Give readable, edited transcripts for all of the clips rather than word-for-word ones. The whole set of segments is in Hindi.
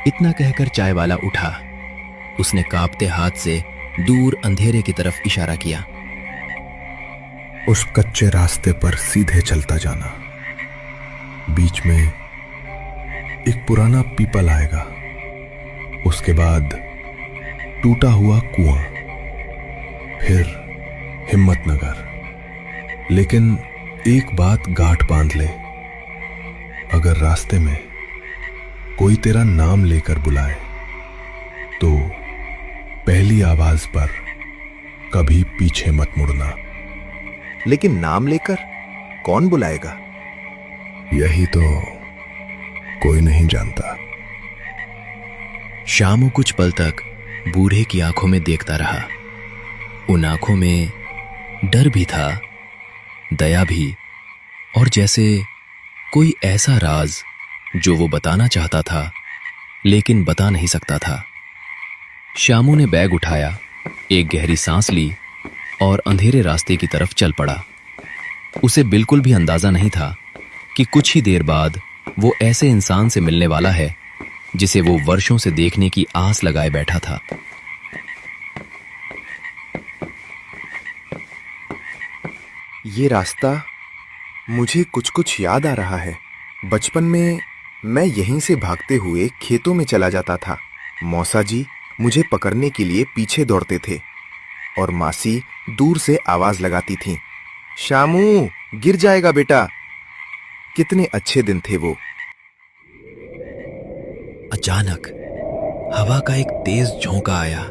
इतना कहकर चाय वाला उठा। उसने कांपते हाथ से दूर अंधेरे की तरफ इशारा किया। उस कच्चे रास्ते पर सीधे चलता जाना। बीच में एक पुराना पीपल आएगा, उसके बाद टूटा हुआ कुआं, फिर हिम्मतनगर। लेकिन एक बात गांठ बांध ले, अगर रास्ते में कोई तेरा नाम लेकर बुलाए तो पहली आवाज पर कभी पीछे मत मुड़ना। लेकिन नाम लेकर कौन बुलाएगा? यही तो कोई नहीं जानता। शामू कुछ पल तक बूढ़े की आंखों में देखता रहा। उन आंखों में डर भी था, दया भी, और जैसे कोई ऐसा राज जो वो बताना चाहता था लेकिन बता नहीं सकता था। शामू ने बैग उठाया, एक गहरी सांस ली और अंधेरे रास्ते की तरफ चल पड़ा। उसे बिल्कुल भी अंदाजा नहीं था कि कुछ ही देर बाद वो ऐसे इंसान से मिलने वाला है जिसे वो वर्षों से देखने की आस लगाए बैठा था। ये रास्ता मुझे कुछ कुछ याद आ रहा है। बचपन में मैं यहीं से भागते हुए खेतों में चला जाता था। मौसा जी मुझे पकड़ने के लिए पीछे दौड़ते थे और मासी दूर से आवाज लगाती थी, शामू गिर जाएगा बेटा। कितने अच्छे दिन थे वो। अचानक हवा का एक तेज झोंका आया।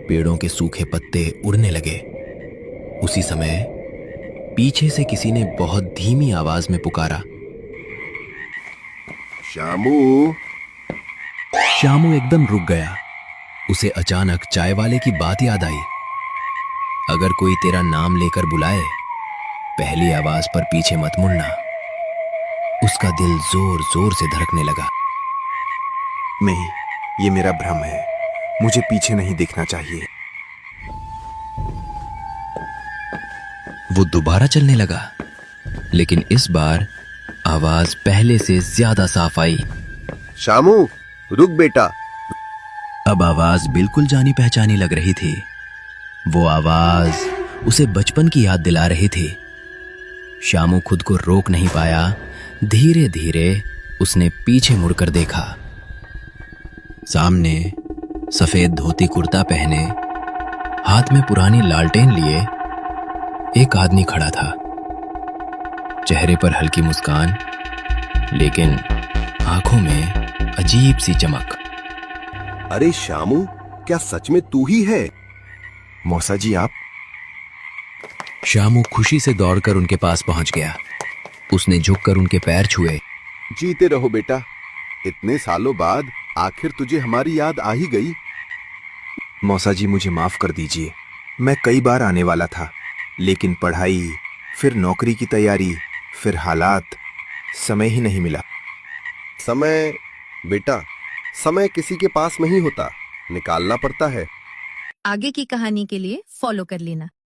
पेड़ों के सूखे पत्ते उड़ने लगे। उसी समय पीछे से किसी ने बहुत धीमी आवाज में पुकारा, शामू। शामू एकदम रुक गया। उसे अचानक चाय वाले की बात याद आई, अगर कोई तेरा नाम लेकर बुलाए पहली आवाज पर पीछे मत मुड़ना। उसका दिल जोर जोर से धड़कने लगा। नहीं, ये मेरा भ्रम है। मुझे पीछे नहीं देखना चाहिए। वो दोबारा चलने लगा, लेकिन इस बार आवाज पहले से ज्यादा साफ आई। शामू रुक बेटा। अब आवाज बिल्कुल जानी पहचानी लग रही थी। वो आवाज उसे बचपन की याद दिला रही थी। शामू खुद को रोक नहीं पाया। धीरे धीरे उसने पीछे मुड़कर देखा। सामने सफेद धोती कुर्ता पहने, हाथ में पुरानी लालटेन लिए एक आदमी खड़ा था। चेहरे पर हल्की मुस्कान, लेकिन आंखों में अजीब सी चमक। अरे शामू, क्या सच में तू ही है? मौसा जी आप? शामू खुशी से दौड़कर उनके पास पहुंच गया। उसने झुककर उनके पैर छुए। जीते रहो बेटा। इतने सालों बाद आखिर तुझे हमारी याद आ ही गई। मौसा जी मुझे माफ कर दीजिए। मैं कई बार आने वाला था, लेकिन पढ़ाई, फिर नौकरी की तैयारी, फिर हालात, समय ही नहीं मिला। समय बेटा, समय किसी के पास नहीं होता, निकालना पड़ता है। आगे की कहानी के लिए फॉलो कर लेना।